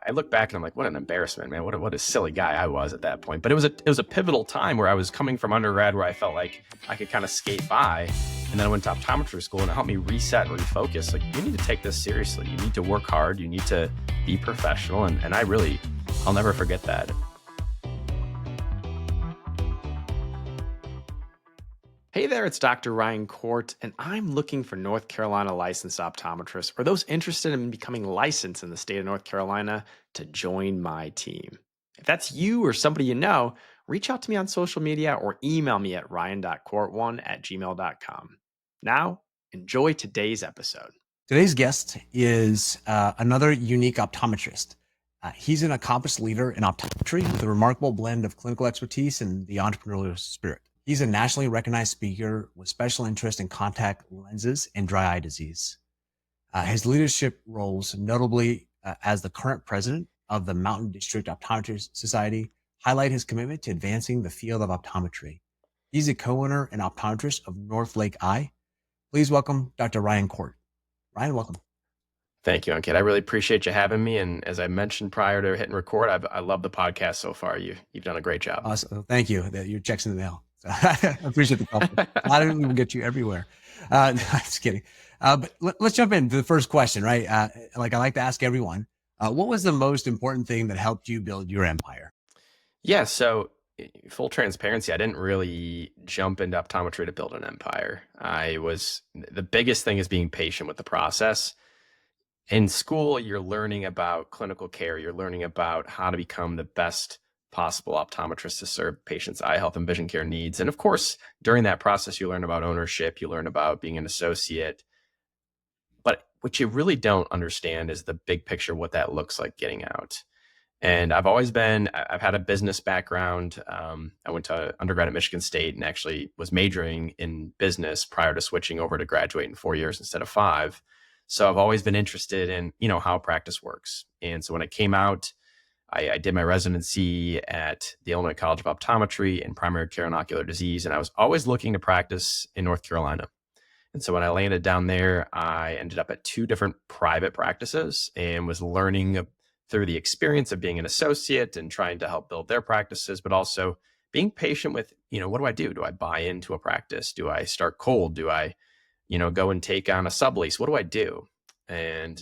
I look back and I'm like, what an embarrassment, man. What a silly guy I was at that point. But it was a pivotal time where I was coming from undergrad where I felt like I could kind of skate by. And then I went to optometry school and it helped me reset and refocus. Like, you need to take this seriously. You need to work hard. You need to be professional. And I'll never forget that. Hey there, it's Dr. Ryan Corte, and I'm looking for North Carolina licensed optometrists or those interested in becoming licensed in the state of North Carolina to join my team. If that's you or somebody you know, reach out to me on social media or email me at ryan.court1@gmail.com. Now, enjoy today's episode. Today's guest is another unique optometrist. He's an accomplished leader in optometry with a remarkable blend of clinical expertise and the entrepreneurial spirit. He's a nationally recognized speaker with special interest in contact lenses and dry eye disease. His leadership roles, notably as the current president of the Mountain District Optometry Society, highlight his commitment to advancing the field of optometry. He's a co-owner and optometrist of North Lake Eye. Please welcome Dr. Ryan Corte. Ryan, welcome. Thank you, Ankit. I really appreciate you having me. And as I mentioned prior to hitting record, I love the podcast so far. You've done a great job. Awesome. Thank you. Your check's in the mail. So I appreciate the compliment. A lot of them will get you everywhere. No, just kidding. But let's jump into the first question, right? Like I like to ask everyone, what was the most important thing that helped you build your empire? Yeah, so full transparency, I didn't really jump into optometry to build an empire. The biggest thing is being patient with the process. In school, you're learning about clinical care. You're learning about how to become the best possible optometrist to serve patients' eye health and vision care needs. And of course, during that process, you learn about ownership, you learn about being an associate. But what you really don't understand is the big picture, what that looks like getting out. And I've had a business background. I went to undergrad at Michigan State and actually was majoring in business prior to switching over to graduate in 4 years instead of 5. So I've always been interested in, how practice works. And so when I came out, I did my residency at the Illinois College of Optometry in primary care and ocular disease. And I was always looking to practice in North Carolina. And so when I landed down there, I ended up at 2 different private practices and was learning through the experience of being an associate and trying to help build their practices, but also being patient with, what do I do? Do I buy into a practice? Do I start cold? Do I, go and take on a sublease? What do I do? And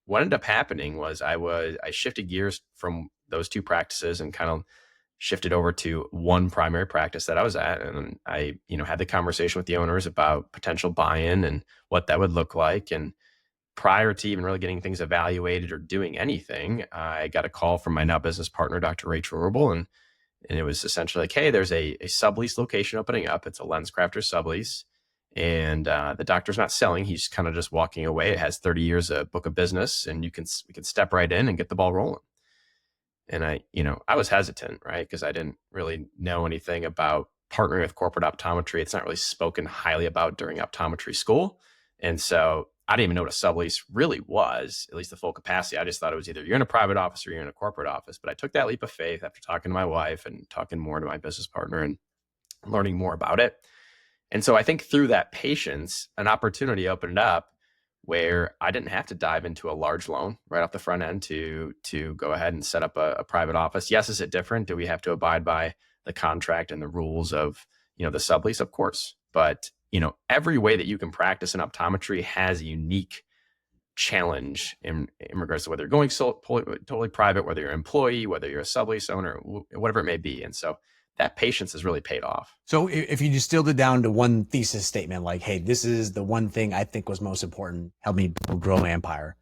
what ended up happening was I shifted gears from those 2 practices and kind of shifted over to one primary practice that I was at. And I, had the conversation with the owners about potential buy-in and what that would look like. And prior to even really getting things evaluated or doing anything, I got a call from my now business partner, Dr. Rachel Rubel. And it was essentially like, hey, there's a sublease location opening up. It's a LensCrafter sublease. And the doctor's not selling. He's kind of just walking away. It has 30 years of book of business, and we can step right in and get the ball rolling. And I was hesitant, right? Because I didn't really know anything about partnering with corporate optometry. It's not really spoken highly about during optometry school. And so I didn't even know what a sublease really was, at least the full capacity. I just thought it was either you're in a private office or you're in a corporate office. But I took that leap of faith after talking to my wife and talking more to my business partner and learning more about it. And so I think through that patience, an opportunity opened up where I didn't have to dive into a large loan right off the front end to go ahead and set up a private office. Yes, is it different? Do we have to abide by the contract and the rules of, the sublease? Of course. But, every way that you can practice in optometry has a unique challenge in regards to whether you're going totally private, whether you're an employee, whether you're a sublease owner, whatever it may be. And so that patience has really paid off. So if you distilled it down to one thesis statement, like, hey, this is the one thing I think was most important, helped me grow my empire,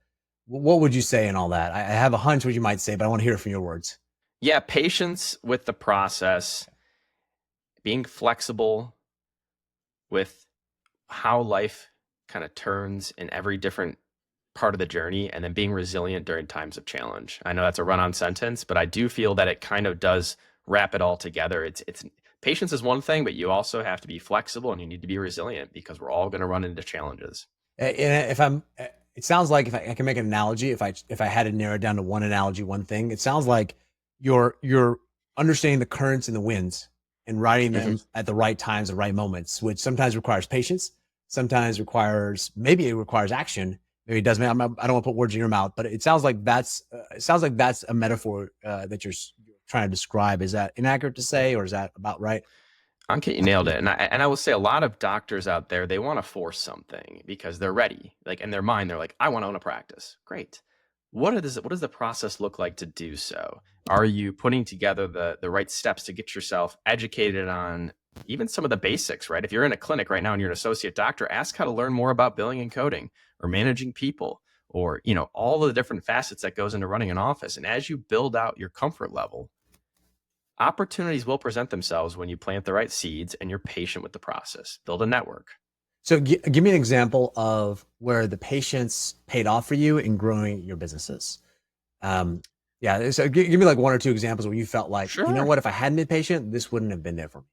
what would you say in all that? I have a hunch what you might say, but I want to hear it from your words. Yeah, patience with the process, being flexible with how life kind of turns in every different part of the journey, and then being resilient during times of challenge. I know that's a run-on sentence, but I do feel that it kind of does wrap it all together. It's patience is one thing, but you also have to be flexible and you need to be resilient because we're all going to run into challenges. And it sounds like if I can make an analogy, if I had to narrow it down to one analogy, one thing, it sounds like you're understanding the currents and the winds and riding them at the right times, the right moments, which sometimes requires patience, sometimes requires action, maybe it does. I don't want to put words in your mouth, but it sounds like that's a metaphor that you're trying to describe. Is that inaccurate to say, or is that about right? Ankit, you nailed it. And I will say a lot of doctors out there, they want to force something because they're ready. Like in their mind, they're like, I want to own a practice. Great. What does the process look like to do so? Are you putting together the right steps to get yourself educated on even some of the basics, right? If you're in a clinic right now and you're an associate doctor, ask how to learn more about billing and coding or managing people or, all of the different facets that goes into running an office. And as you build out your comfort level, opportunities will present themselves when you plant the right seeds and you're patient with the process. Build a network. So give me an example of where the patience paid off for you in growing your businesses. Yeah, so give me like one or two examples where you felt like, you know Sure. what, if I hadn't been patient, this wouldn't have been there for me.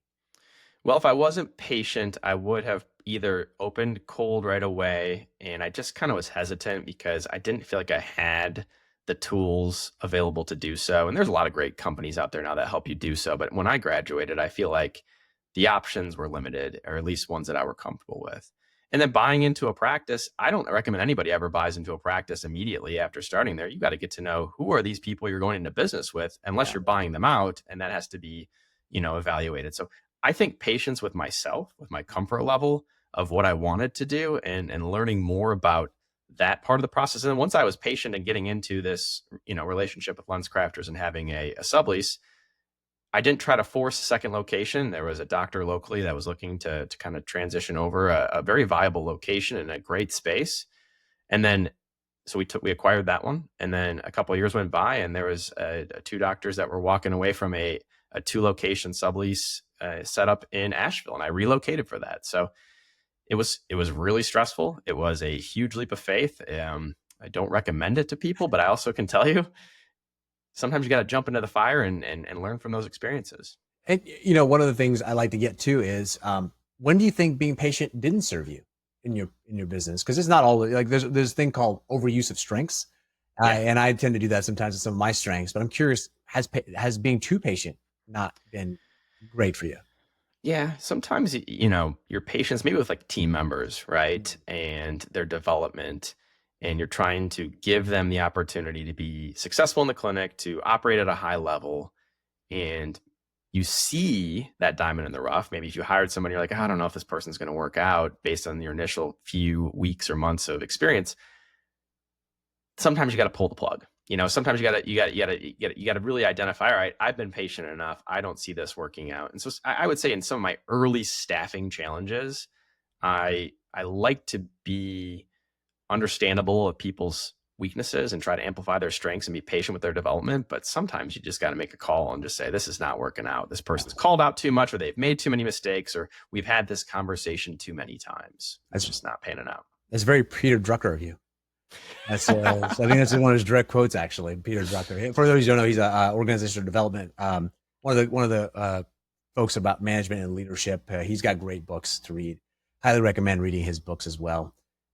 Well, if I wasn't patient, I would have either opened cold right away, and I just kind of was hesitant because I didn't feel like I had the tools available to do so. And there's a lot of great companies out there now that help you do so. But when I graduated, I feel like the options were limited, or at least ones that I were comfortable with. And then buying into a practice, I don't recommend anybody ever buys into a practice immediately after starting there. You got to get to know who are these people you're going into business with, unless Yeah. you're buying them out, and that has to be, evaluated. So I think patience with myself, with my comfort level of what I wanted to do, and learning more about that part of the process. And then once I was patient and getting into this, relationship with lens crafters and having a sublease, I didn't try to force a second location. There was a doctor locally that was looking to kind of transition over a very viable location in a great space. And then so we acquired that one, and then a couple of years went by, and there was two doctors that were walking away from a 2 location sublease set up in Asheville, and I relocated for that. So it was really stressful. It was a huge leap of faith. I don't recommend it to people, but I also can tell you sometimes you got to jump into the fire and learn from those experiences. And one of the things I like to get to is when do you think being patient didn't serve you in your business? Because it's not always like there's a thing called overuse of strengths, Yeah. and I tend to do that sometimes with some of my strengths. But I'm curious, has being too patient not been great for you? Yeah, sometimes your patience, maybe with like team members, right, and their development, and you're trying to give them the opportunity to be successful in the clinic, to operate at a high level, and you see that diamond in the rough. Maybe if you hired someone, you're like, I don't know if this person's going to work out based on your initial few weeks or months of experience. Sometimes you got to pull the plug. Sometimes you got to really identify, all right, I've been patient enough. I don't see this working out. And so I would say in some of my early staffing challenges, I like to be understandable of people's weaknesses and try to amplify their strengths and be patient with their development. But sometimes you just got to make a call and just say, this is not working out. This person's called out too much, or they've made too many mistakes, or we've had this conversation too many times. It's just not panning out. That's very Peter Drucker of you. That's so I think that's one of his direct quotes, actually. Peter Drucker. For those who don't know, he's a organizational development. One of the folks about management and leadership. He's got great books to read. Highly recommend reading his books as well.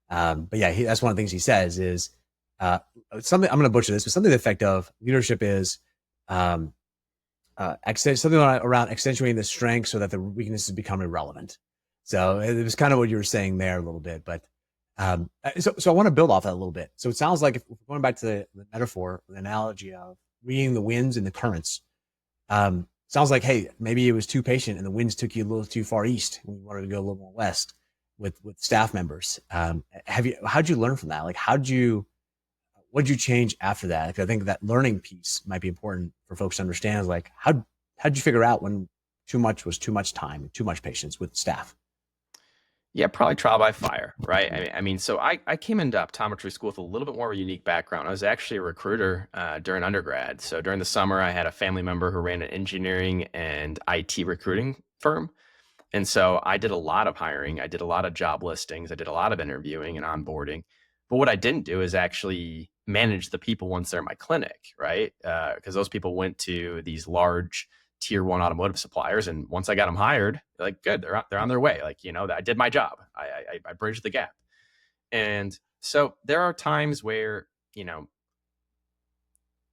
But yeah, that's one of the things he says is something. I'm going to butcher this, but something to the effect of leadership is something around accentuating the strengths so that the weaknesses become irrelevant. So it was kind of what you were saying there a little bit, but so I want to build off that a little bit. So it sounds like if we're going back to the metaphor, the analogy of reading the winds and the currents, sounds like, hey, maybe it was too patient and the winds took you a little too far east when you wanted to go a little more west with staff members. How'd you learn from that? Like, what'd you change after that? I think that learning piece might be important for folks to understand. Is like, how'd you figure out when too much was too much time, too much patience with staff? Yeah, probably trial by fire, right? I mean, so I came into optometry school with a little bit more of a unique background. I was actually a recruiter during undergrad. So during the summer, I had a family member who ran an engineering and IT recruiting firm. And so I did a lot of hiring. I did a lot of job listings. I did a lot of interviewing and onboarding. But what I didn't do is actually manage the people once they're in my clinic, right? Because those people went to these large tier one automotive suppliers, and once I got them hired, like good, they're on their way. Like I did my job. I bridged the gap. And so there are times where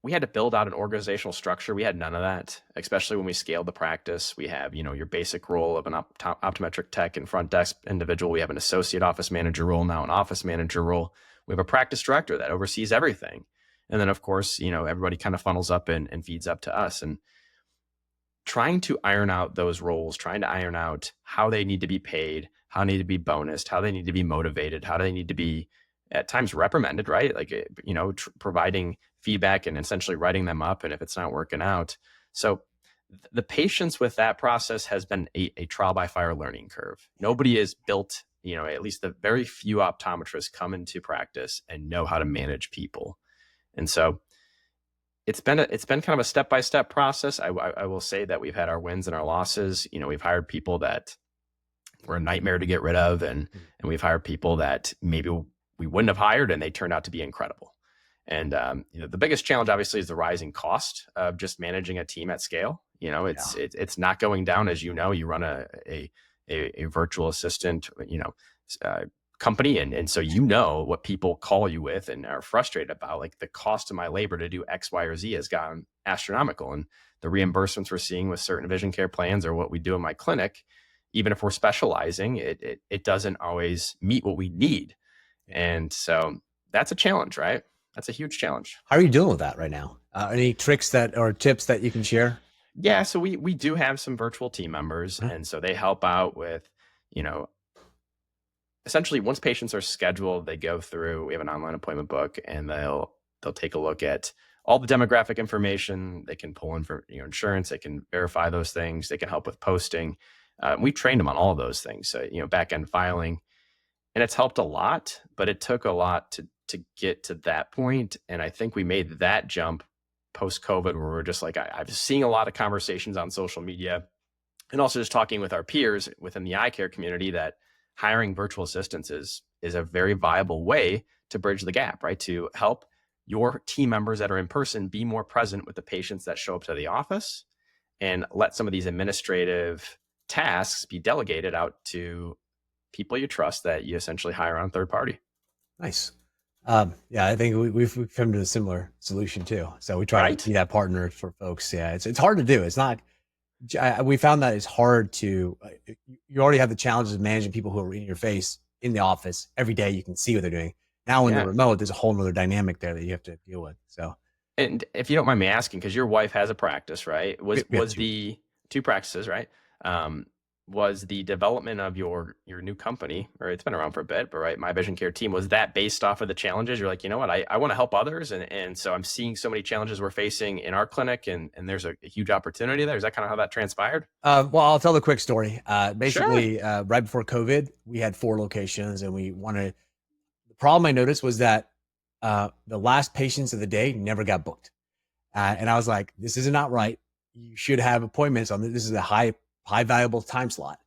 we had to build out an organizational structure. We had none of that, especially when we scaled the practice. We have, your basic role of an optometric tech and front desk individual. We have an associate office manager role, now an office manager role. We have a practice director that oversees everything. And then, of course, everybody kind of funnels up and feeds up to us. And trying to iron out those roles, trying to iron out how they need to be paid, how they need to be bonused, how they need to be motivated, how they need to be at times reprimanded, right? Like, providing feedback and essentially writing them up. And if it's not working out. So the patience with that process has been a trial by fire learning curve. Nobody is built, at least the very few optometrists come into practice and know how to manage people. And so it's been kind of a step-by-step process. I will say that we've had our wins and our losses. We've hired people that were a nightmare to get rid of, and we've hired people that maybe we wouldn't have hired, and they turned out to be incredible. And the biggest challenge, obviously, is the rising cost of just managing a team at scale. It's not going down, as you run a virtual assistant, company, and so what people call you with and are frustrated about, like the cost of my labor to do X, Y, or Z has gotten astronomical, and the reimbursements we're seeing with certain vision care plans or what we do in my clinic, even if we're specializing, it doesn't always meet what we need, and so that's a challenge, right? That's a huge challenge. How are you dealing with that right now? Any tricks or tips that you can share? Yeah, so we do have some virtual team members, and so they help out with, essentially, once patients are scheduled, they go through, we have an online appointment book, and they'll take a look at all the demographic information. They can pull in for insurance. They can verify those things. They can help with posting. We've trained them on all of those things. So, back end filing, and it's helped a lot, but it took a lot to get to that point. And I think we made that jump post-COVID, where we're just like, I'm seeing a lot of conversations on social media, and also just talking with our peers within the eye care community, that hiring virtual assistants is a very viable way to bridge the gap, right? To help your team members that are in person be more present with the patients that show up to the office, and let some of these administrative tasks be delegated out to people you trust that you essentially hire on third party. Nice. Yeah, I think we've come to a similar solution too. So we try to be that partner for folks. Yeah, it's hard to do. It's not. We found that it's hard to. You already have the challenges of managing people who are in your face in the office every day. You can see what they're doing. Now in the remote, there's a whole other dynamic there that you have to deal with. So, and if you don't mind me asking, because your wife has a practice, right? Was the two practices, right? Was the development of your new company, or it's been around for a bit, but right, My Vision Care Team, was that based off of the challenges? You're like, what, I want to help others, and so I'm seeing so many challenges we're facing in our clinic, and there's a huge opportunity there. Is that kind of how that transpired? Well, I'll tell the quick story. Basically, sure. Right before COVID, we had 4 locations, and we wanted. The problem I noticed was that the last patients of the day never got booked, and I was like, this is not right. You should have appointments on this. This is a high valuable time slot.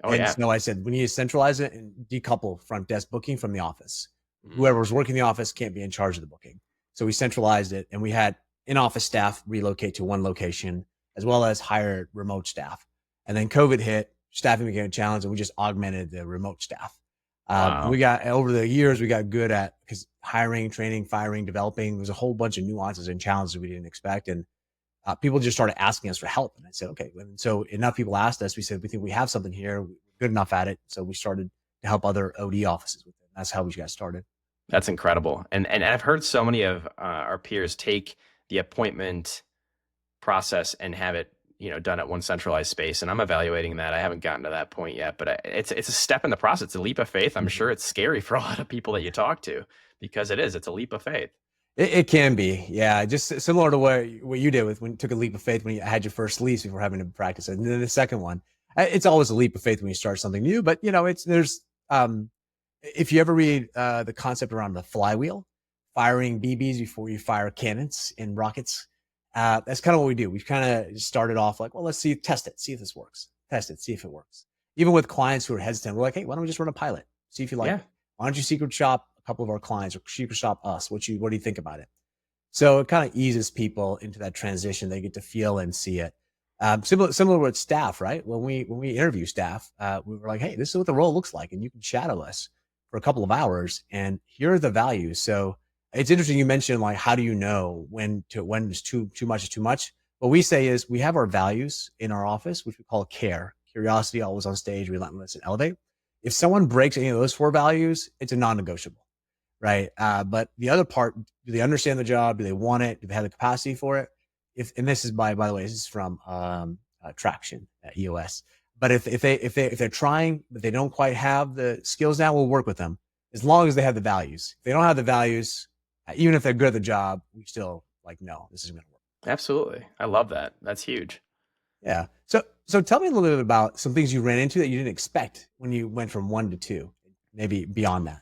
So I said, we need to centralize it and decouple front desk booking from the office. Whoever was working the office can't be in charge of the booking. So we centralized it, and we had in-office staff relocate to one location, as well as hire remote staff. And then COVID hit, staffing became a challenge, and we just augmented the remote staff. Wow. We got, over the years, we got good at, because hiring, training, firing, developing, there's a whole bunch of nuances and challenges we didn't expect. And people just started asking us for help. And I said, okay. And so enough people asked us, we said, we think we have something here. We're good enough at it. So we started to help other OD offices with it. That's how we got started. That's incredible. And I've heard so many of our peers take the appointment process and have it, done at one centralized space. And I'm evaluating that. I haven't gotten to that point yet, but it's a step in the process. It's a leap of faith. I'm sure it's scary for a lot of people that you talk to, because it's a leap of faith. It can be, yeah. Just similar to what you did with when you took a leap of faith when you had your first lease before having to practice it, and then the second one. It's always a leap of faith when you start something new. But there's if you ever read the concept around the flywheel, firing BBs before you fire cannons and rockets, that's kind of what we do. We've kind of started off like, well, let's test it, see if this works, test it, see if it works. Even with clients who are hesitant, we're like, hey, why don't we just run a pilot, see if you like it? Why don't you secret shop couple of our clients, or secret shop us? What do you think about it? So it kind of eases people into that transition. They get to feel and see it. Similar with staff, right? When we interview staff, we were like, hey, this is what the role looks like, and you can shadow us for a couple of hours, and here are the values. So it's interesting you mentioned, like, how do you know when is too much is too much? What we say is we have our values in our office, which we call care, curiosity, always on stage, relentless, and elevate. If someone breaks any of those 4 values, it's a non-negotiable. right? But the other part, do they understand the job? Do they want it? Do they have the capacity for it? If and this is by the way, this is from Traction at EOS. But if they're trying, but they don't quite have the skills now, we'll work with them as long as they have the values. If they don't have the values, even if they're good at the job, we still like no, this isn't going to work. Absolutely. I love that. That's huge. Yeah. So tell me a little bit about some things you ran into that you didn't expect when you went from one to two, maybe beyond that.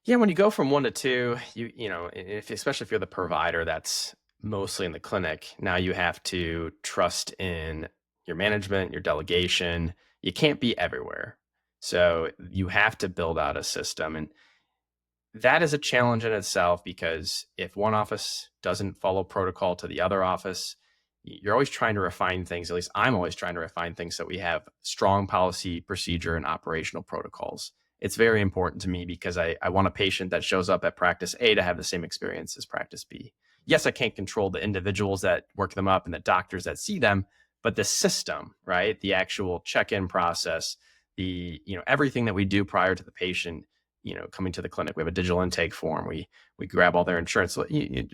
Yeah, when you go from one to two, especially if you're the provider that's mostly in the clinic, now you have to trust in your management, your delegation. You can't be everywhere. So you have to build out a system. And that is a challenge in itself, because if one office doesn't follow protocol to the other office, you're always trying to refine things. At least I'm always trying to refine things so we have strong policy, procedure, and operational protocols. It's very important to me because I want a patient that shows up at practice A to have the same experience as practice B. Yes, I can't control the individuals that work them up and the doctors that see them, but the system, right? The actual check-in process, everything that we do prior to the patient coming to the clinic. We have a digital intake form. We grab all their insurance. So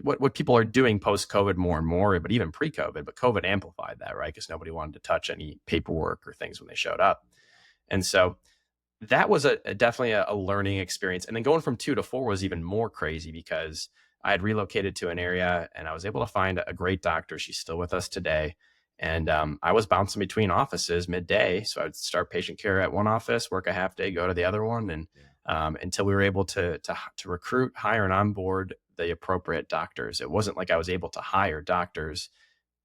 what people are doing post-COVID more and more, but even pre-COVID, but COVID amplified that, right? Because nobody wanted to touch any paperwork or things when they showed up. And so that was definitely a learning experience. And then going from 2 to 4 was even more crazy, because I had relocated to an area and I was able to find a great doctor. She's still with us today. And I was bouncing between offices midday. So I'd start patient care at one office, work a half day, go to the other one. And until we were able to recruit, hire, and onboard the appropriate doctors. It wasn't like I was able to hire doctors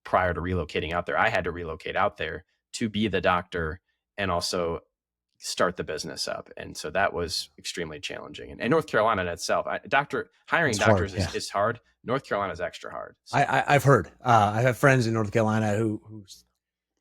prior to relocating out there. I had to relocate out there to be the doctor and also start the business up. And so that was extremely challenging. And North Carolina in itself, hiring doctors is hard. North Carolina is extra hard. So. I've heard. I have friends in North Carolina who,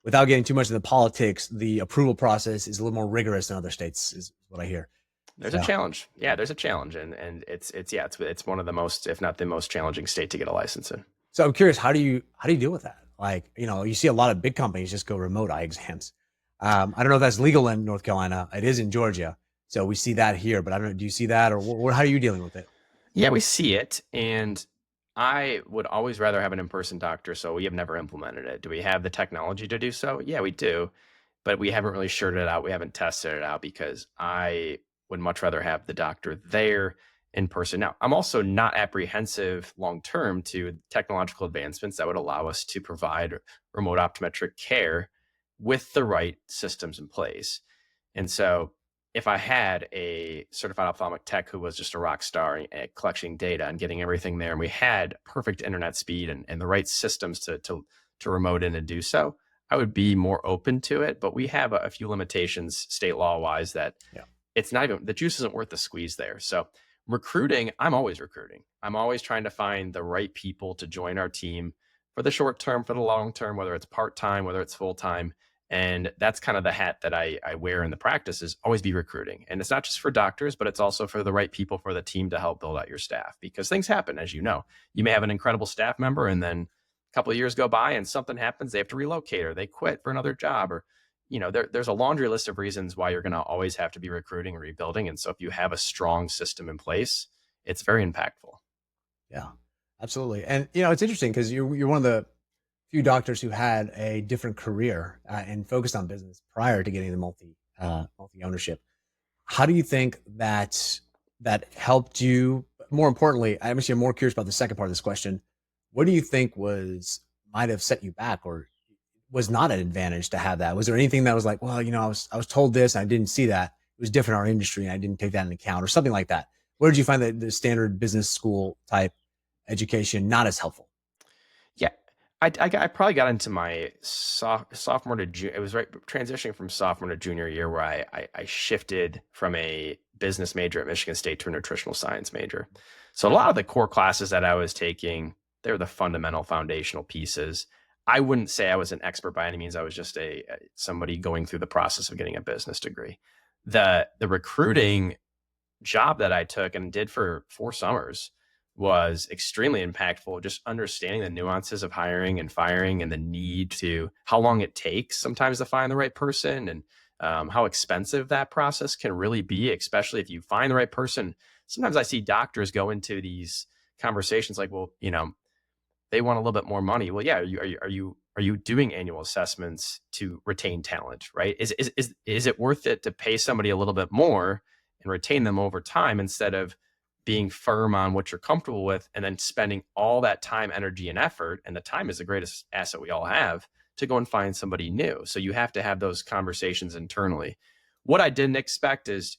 without getting too much into politics, the approval process is a little more rigorous than other states, is what I hear. There's a challenge. Yeah, there's a challenge. And it's one of the most, if not the most challenging state to get a license in. So I'm curious, how do you deal with that? Like, you see a lot of big companies just go remote eye exams. I don't know if that's legal in North Carolina. It is in Georgia. So we see that here, but I don't know, do you see that, or how are you dealing with it? Yeah, we see it. And I would always rather have an in-person doctor. So we have never implemented it. Do we have the technology to do so? Yeah, we do. But we haven't really shared it out. We haven't tested it out, because I would much rather have the doctor there in person. Now, I'm also not apprehensive long-term to technological advancements that would allow us to provide remote optometric care with the right systems in place. And so if I had a certified ophthalmic tech who was just a rock star at collecting data and getting everything there, and we had perfect internet speed and the right systems to remote in and do so, I would be more open to it. But we have a few limitations state law wise that it's not even, the juice isn't worth the squeeze there. So recruiting, I'm always recruiting. I'm always trying to find the right people to join our team for the short term, for the long term, whether it's part-time, whether it's full-time. And that's kind of the hat that I wear in the practice, is always be recruiting. And it's not just for doctors, but it's also for the right people for the team to help build out your staff, because things happen. As you know, you may have an incredible staff member and then a couple of years go by and something happens. They have to relocate or they quit for another job, or, there's a laundry list of reasons why you're going to always have to be recruiting and rebuilding. And so if you have a strong system in place, it's very impactful. Yeah, absolutely. And, it's interesting because you're one of the few doctors who had a different career and focused on business prior to getting the multi ownership. How do you think that helped you? More importantly, I'm more curious about the second part of this question. What do you think might have set you back, or was not an advantage to have that? Was there anything that was like, well, I was told this, and I didn't see that. It was different in our industry, and I didn't take that into account, or something like that? Where did you find the standard business school type education not as helpful? Yeah, I probably got into my sophomore to junior. It was right transitioning from sophomore to junior year where I shifted from a business major at Michigan State to a nutritional science major. So a lot of the core classes that I was taking, they're the fundamental foundational pieces. I wouldn't say I was an expert by any means. I was just somebody going through the process of getting a business degree. The recruiting job that I took and did for 4 summers was extremely impactful. Just understanding the nuances of hiring and firing, and the need to, how long it takes sometimes to find the right person, and how expensive that process can really be, especially if you find the right person. sometimes I see doctors go into these conversations like, well, they want a little bit more money. Well, yeah, are you doing annual assessments to retain talent, right? Is it worth it to pay somebody a little bit more and retain them over time instead of being firm on what you're comfortable with and then spending all that time, energy, and effort, and the time is the greatest asset we all have, to go and find somebody new. So you have to have those conversations internally. What I didn't expect is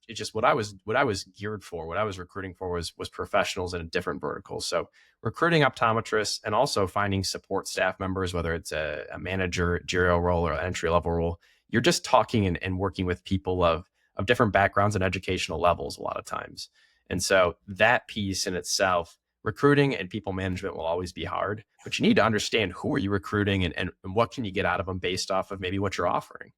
just what I was geared for, what I was recruiting for was professionals in a different vertical. So recruiting optometrists and also finding support staff members, whether it's a manager, managerial role, or an entry level role, you're just talking and working with people of different backgrounds and educational levels a lot of times. And so that piece in itself, recruiting and people management, will always be hard, but you need to understand who are you recruiting and what can you get out of them based off of maybe what you're offering.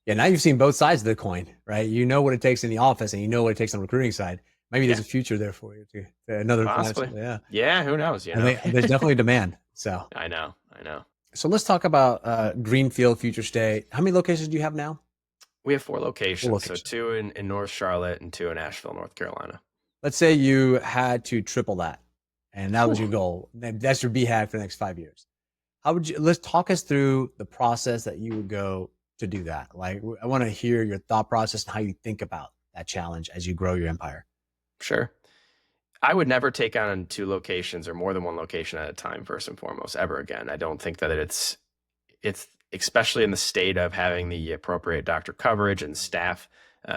Yeah, now you've seen both sides of the coin, right? You know what it takes in the office and you know what it takes on the recruiting side. Maybe there's a future there for you too. Another possibly. Yeah, who knows? There's definitely demand. So I know. So let's talk about Greenfield, Future State. How many locations do you have now? We have 4 locations. So 2 in North Charlotte and 2 in Asheville, North Carolina. Let's say you had to triple that, and that was your goal. That's your BHAG for the next 5 years. Let's talk us through the process that you would go to do that. Like, I want to hear your thought process and how you think about that challenge as you grow your empire. Sure. I would never take on 2 locations or more than 1 location at a time, first and foremost, ever again. I don't think that it's especially in the state of having the appropriate doctor coverage and staff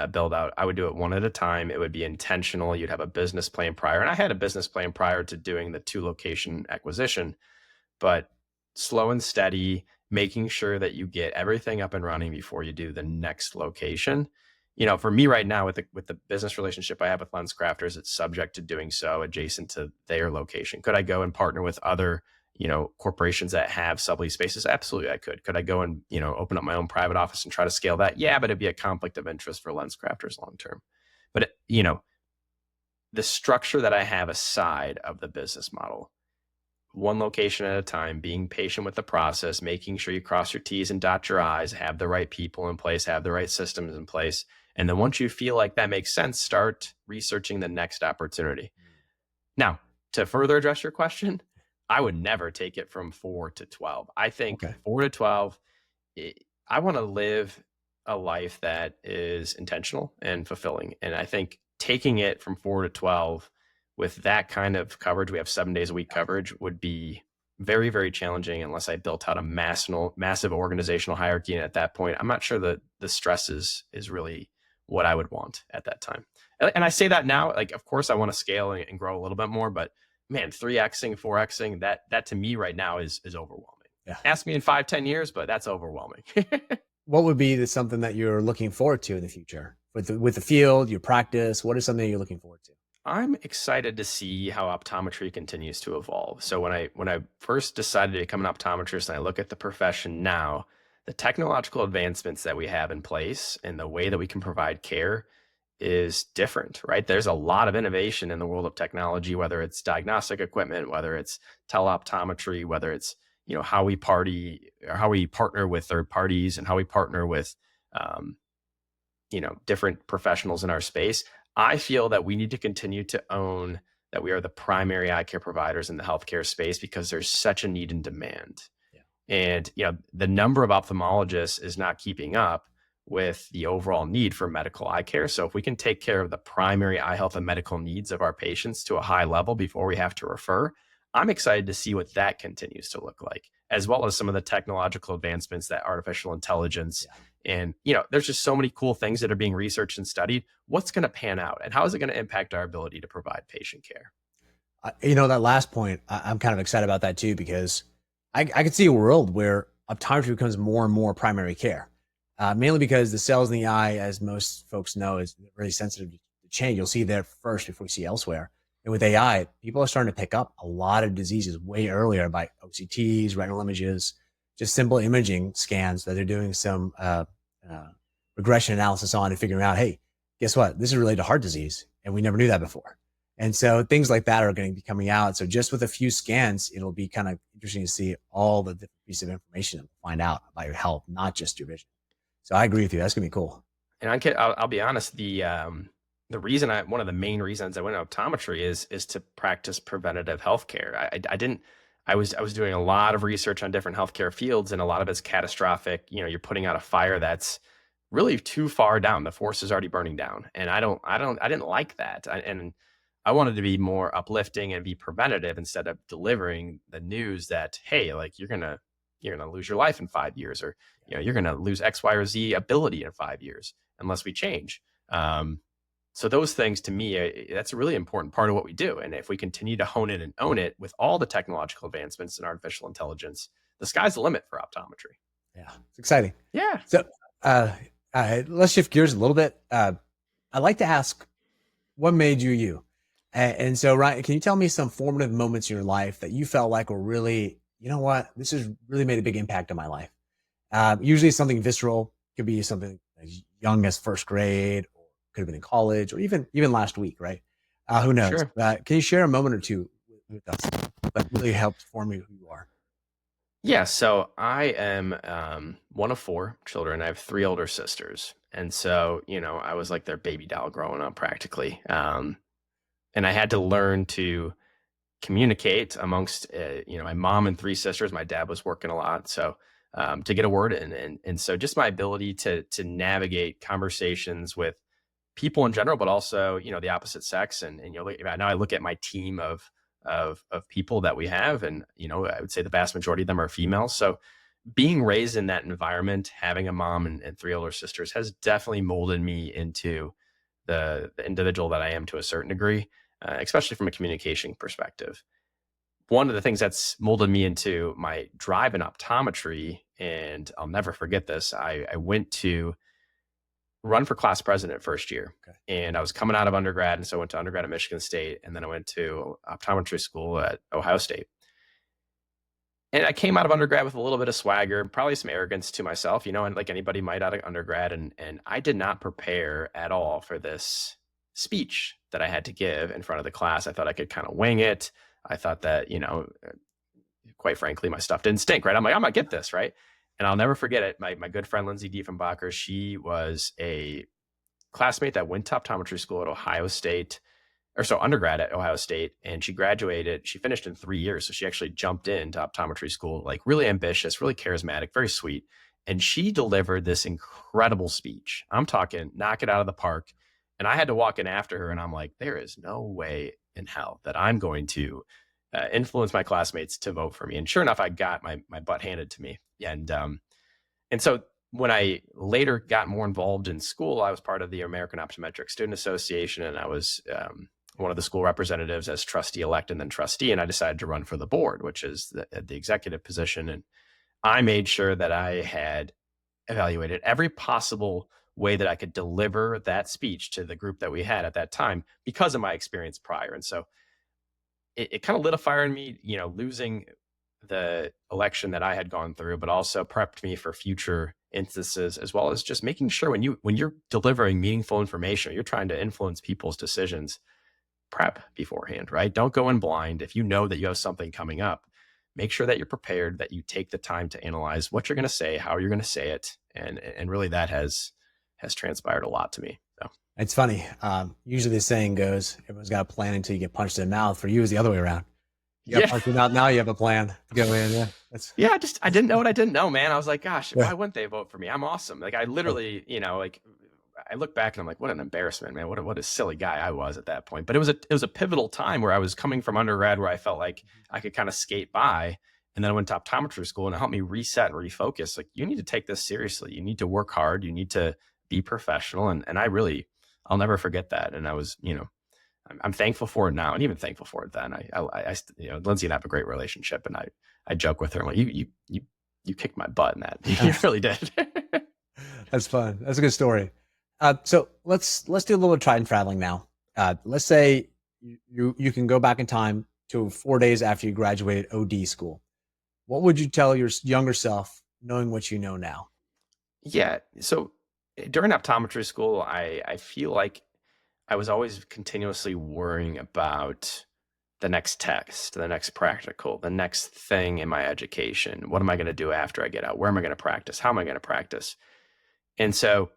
build out. I would do it 1 at a time. It would be intentional. You'd have a business plan prior. And I had a business plan prior to doing the 2 location acquisition, but slow and steady, making sure that you get everything up and running before you do the next location. For me right now, with the business relationship I have with LensCrafters, it's subject to doing so adjacent to their location. Could I go and partner with other, corporations that have sublease spaces? Absolutely, I could. Could I go and, open up my own private office and try to scale that? Yeah, but it'd be a conflict of interest for LensCrafters long term. But, the structure that I have aside of the business model, 1 location at a time, being patient with the process, making sure you cross your T's and dot your I's, have the right people in place, have the right systems in place. And then once you feel like that makes sense, start researching the next opportunity. Now, to further address your question, I would never take it from 4 to 12. I think 4 to 12, I want to live a life that is intentional and fulfilling. And I think taking it from 4 to 12 with that kind of coverage, we have 7 days a week coverage, would be very, very challenging unless I built out a massive organizational hierarchy. And at that point, I'm not sure that the stress is really what I would want at that time. And I say that now, like, of course I want to scale and grow a little bit more, but man, 3Xing, 4Xing, that to me right now is overwhelming. Yeah. Ask me in 5-10 years, but that's overwhelming. What would be something that you're looking forward to in the future with the field, your practice? What is something you're looking forward to? I'm excited to see how optometry continues to evolve. So when I first decided to become an optometrist and I look at the profession now, the technological advancements that we have in place and the way that we can provide care is different, right? There's a lot of innovation in the world of technology, whether it's diagnostic equipment, whether it's teleoptometry, whether it's, how we partner with third parties and how we partner with, different professionals in our space. I feel that we need to continue to own that we are the primary eye care providers in the healthcare space because there's such a need and demand. And, the number of ophthalmologists is not keeping up with the overall need for medical eye care. So if we can take care of the primary eye health and medical needs of our patients to a high level before we have to refer, I'm excited to see what that continues to look like, as well as some of the technological advancements that artificial intelligence and, there's just so many cool things that are being researched and studied. What's going to pan out and how is it going to impact our ability to provide patient care? That last point, I'm kind of excited about that too, because I could see a world where optometry becomes more and more primary care, mainly because the cells in the eye, as most folks know, is really sensitive to change. You'll see there first before you see elsewhere. And with AI, people are starting to pick up a lot of diseases way earlier by OCTs, retinal images, just simple imaging scans that they're doing some regression analysis on and figuring out, hey, guess what? This is related to heart disease. And we never knew that before. And so things like that are going to be coming out. So just with a few scans, it'll be kind of interesting to see all the different pieces of information and find out about your health, not just your vision. So I agree with you. That's going to be cool. And I'll be honest, the one of the main reasons I went to optometry is to practice preventative healthcare. I was doing a lot of research on different healthcare fields, and a lot of it's catastrophic. You're putting out a fire that's really too far down. The forest is already burning down, and I didn't like that. And I wanted to be more uplifting and be preventative instead of delivering the news that, hey, like you're gonna lose your life in 5 years, or you're gonna lose X, Y, or Z ability in 5 years unless we change. So those things, to me, that's a really important part of what we do. And if we continue to hone it and own it with all the technological advancements in artificial intelligence, the sky's the limit for optometry. Yeah, it's exciting. Yeah. So uh, let's shift gears a little bit. I'd like to ask, what made you you? And so, Ryan, can you tell me some formative moments in your life that you felt like were really, you know what, this has really made a big impact on my life? Usually it's something visceral. It could be something as young as first grade, or could have been in college, or even last week, right? Who knows? Sure. Can you share a moment or two with us that really helped form you who you are? Yeah. So I am one of four children. I have three older sisters. And so, I was like their baby doll growing up practically. And I had to learn to communicate amongst, my mom and three sisters. My dad was working a lot. So to get a word in. And so just my ability to navigate conversations with people in general, but also, the opposite sex. And now I look at my team of people that we have, and I would say the vast majority of them are females. So being raised in that environment, having a mom and three older sisters, has definitely molded me into the individual that I am to a certain degree, especially from a communication perspective. One of the things that's molded me into my drive in optometry, and I'll never forget this, I went to run for class president first year. Okay. And I was coming out of undergrad. And so I went to undergrad at Michigan State, and then I went to optometry school at Ohio State. And I came out of undergrad with a little bit of swagger, probably some arrogance to myself, and like anybody might out of undergrad. And I did not prepare at all for this speech that I had to give in front of the class. I thought I could kind of wing it. I thought that, quite frankly, my stuff didn't stink, right? I'm like, I'm going to get this, right? And I'll never forget it. My good friend, Lindsay Diefenbacher, she was a classmate that went to optometry school at Ohio State, or so undergrad at Ohio State. And she graduated, she finished in 3 years. So she actually jumped into optometry school, like really ambitious, really charismatic, very sweet. And she delivered this incredible speech. I'm talking knock it out of the park. And I had to walk in after her, and I'm like, there is no way in hell that I'm going to influence my classmates to vote for me. And sure enough, I got my butt handed to me. And so when I later got more involved in school, I was part of the American Optometric Student Association, and I was one of the school representatives as trustee elect and then trustee. And I decided to run for the board, which is the executive position. And I made sure that I had evaluated every possible way that I could deliver that speech to the group that we had at that time because of my experience prior. And so it kind of lit a fire in me, losing the election that I had gone through, but also prepped me for future instances, as well as just making sure when you're delivering meaningful information, or you're trying to influence people's decisions, prep beforehand, right? Don't go in blind. If you know that you have something coming up, make sure that you're prepared, that you take the time to analyze what you're going to say, how you're going to say it. And really that has transpired a lot to me. So It's funny. Usually the saying goes, everyone's got a plan until you get punched in the mouth. For you, it's the other way around. You got punched in the mouth. Now you have a plan to go in. Yeah. I didn't know what I didn't know, man. I was like, gosh, Yeah. why wouldn't they vote for me? I'm awesome. Like I literally, like I look back and I'm like, what an embarrassment, man. What a silly guy I was at that point. But it was a pivotal time where I was coming from undergrad, where I felt like I could kind of skate by. And then I went to optometry school, and it helped me reset and refocus. Like, you need to take this seriously. You need to work hard. You need to be professional. And I'll never forget that. And I was, I'm thankful for it now, and even thankful for it then. Lindsay and I have a great relationship, and I joke with her. I'm like, you kicked my butt in that. You really did. That's fun. That's a good story. So let's do a little time traveling now. Let's say you can go back in time to 4 days after you graduated OD school. What would you tell your younger self, knowing what you know now? Yeah. So during optometry school, I feel like I was always continuously worrying about the next test, the next practical, the next thing in my education. What am I going to do after I get out? Where am I going to practice? How am I going to practice? And so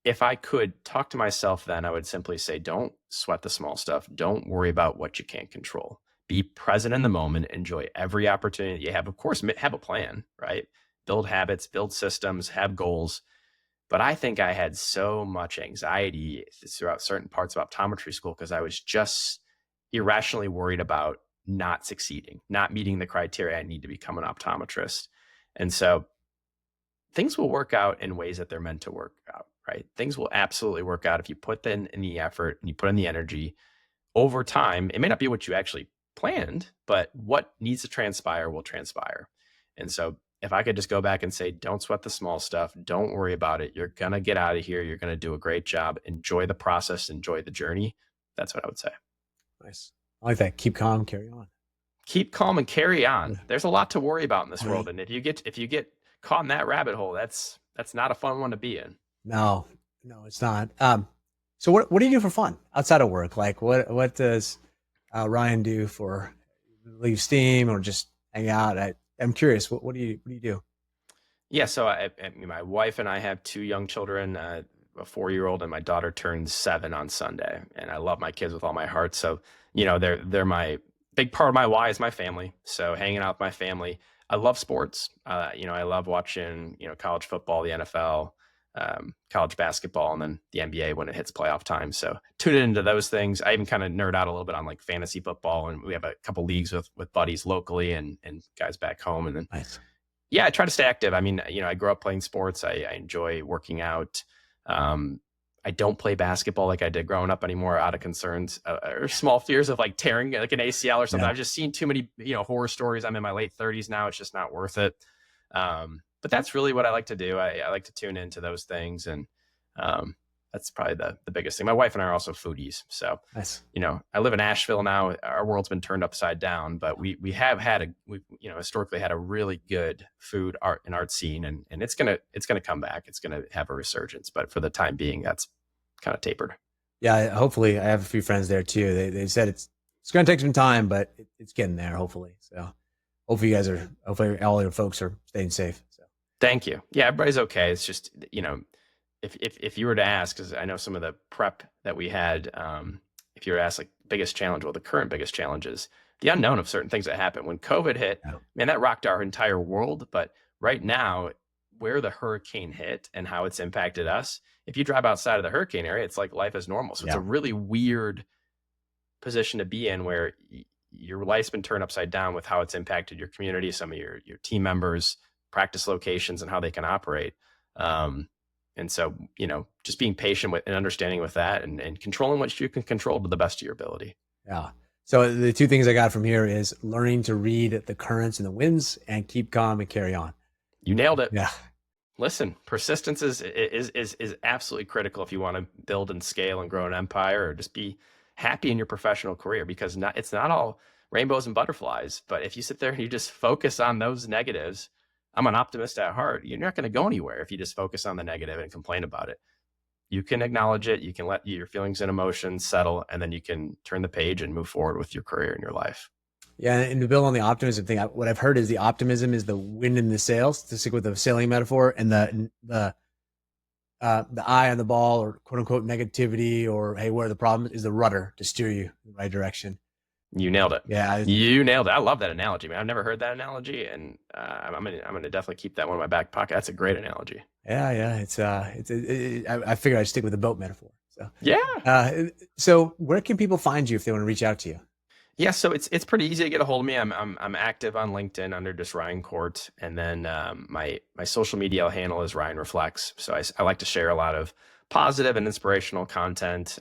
if I could talk to myself then, I would simply say, don't sweat the small stuff. Don't worry about what you can't control. Be present in the moment. Enjoy every opportunity you have. Of course, have a plan, right? Build habits, build systems, have goals. But I think I had so much anxiety throughout certain parts of optometry school because I was just irrationally worried about not succeeding, not meeting the criteria I need to become an optometrist. And so things will work out in ways that they're meant to work out, right? Things will absolutely work out if you put in the effort and you put in the energy over time. It may not be what you actually planned, but what needs to transpire will transpire. And so if I could just go back and say, don't sweat the small stuff, don't worry about it. You're going to get out of here. You're going to do a great job. Enjoy the process, enjoy the journey. That's what I would say. Nice. I like that. Keep calm, carry on. Keep calm and carry on. There's a lot to worry about in this world. And if you get caught in that rabbit hole, that's not a fun one to be in. No, it's not. So what do you do for fun outside of work? Like what does Ryan do for leave steam or just hang out? I'm curious. What do you do? Yeah, so my wife and I have 2 young children, a 4-year-old, and my daughter turns 7 on Sunday. And I love my kids with all my heart. So, they're my big part of my why is my family. So hanging out with my family. I love sports. I love watching, college football, the NFL, college basketball, and then the NBA when it hits playoff time. So tune into those things. I even kind of nerd out a little bit on like fantasy football, and we have a couple leagues with buddies locally and guys back home. And then, nice. Yeah, I try to stay active. I mean, I grew up playing sports. I enjoy working out. I don't play basketball like I did growing up anymore out of concerns or small fears of like tearing like an ACL or something. Yeah. I've just seen too many, horror stories. I'm in my late 30s now. It's just not worth it. But that's really what I like to do. I like to tune into those things. And that's probably the biggest thing. My wife and I are also foodies. So, nice. I live in Asheville now. Our world's been turned upside down, but we have had historically had a really good food art scene, and it's going to come back. It's going to have a resurgence, but for the time being, that's kind of tapered. Yeah. Hopefully I have a few friends there too. They said it's going to take some time, but it's getting there hopefully. So hopefully all your folks are staying safe. So thank you. Yeah. Everybody's okay. It's just, if you were to ask, because I know some of the prep that we had, if you were to ask like biggest challenge, well, the current biggest challenge is the unknown of certain things that happened. When COVID hit, man, that rocked our entire world. But right now, where the hurricane hit and how it's impacted us, if you drive outside of the hurricane area, it's like life is normal. So it's a really weird position to be in where your life's been turned upside down with how it's impacted your community, some of your team members, practice locations, and how they can operate. And so, just being patient with and understanding with that and controlling what you can control to the best of your ability. Yeah. So the 2 things I got from here is learning to read the currents and the winds and keep calm and carry on. You nailed it. Yeah. Listen, persistence is absolutely critical if you want to build and scale and grow an empire or just be happy in your professional career, because it's not all rainbows and butterflies. But if you sit there and you just focus on those negatives, I'm an optimist at heart. You're not going to go anywhere if you just focus on the negative and complain about it. You can acknowledge it. You can let your feelings and emotions settle, and then you can turn the page and move forward with your career and your life. Yeah. And to build on the optimism thing, what I've heard is the optimism is the wind in the sails, to stick with the sailing metaphor, and the eye on the ball, or quote unquote negativity, or hey, where the problem is the rudder to steer you in the right direction. You nailed it. Yeah, you nailed it. I love that analogy, man. I've never heard that analogy, and I'm gonna definitely keep that one in my back pocket. That's a great analogy. Yeah. I figured I'd stick with the boat metaphor. So yeah. So where can people find you if they want to reach out to you? Yeah, so it's pretty easy to get a hold of me. I'm active on LinkedIn under just Ryan Corte, and then my social media handle is Ryan Reflects. So I like to share a lot of positive and inspirational content.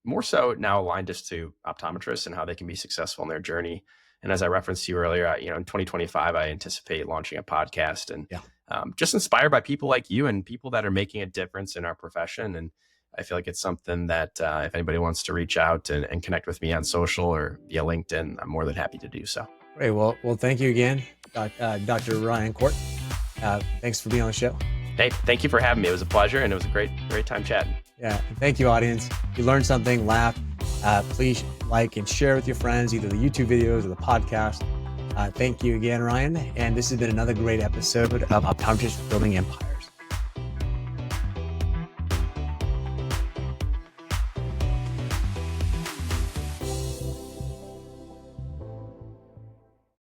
More so now aligned just to optometrists and how they can be successful in their journey. And as I referenced to you earlier, in 2025, I anticipate launching a podcast, and just inspired by people like you and people that are making a difference in our profession. And I feel like it's something that if anybody wants to reach out and connect with me on social or via LinkedIn, I'm more than happy to do so. Great. Well, thank you again, Dr. Ryan Corte. Thanks for being on the show. Hey, thank you for having me. It was a pleasure, and it was a great time chatting. Yeah. And thank you, audience. If you learned something, laugh, please like and share with your friends, either the YouTube videos or the podcast. Thank you again, Ryan. And this has been another great episode of Optometrists Building Empires.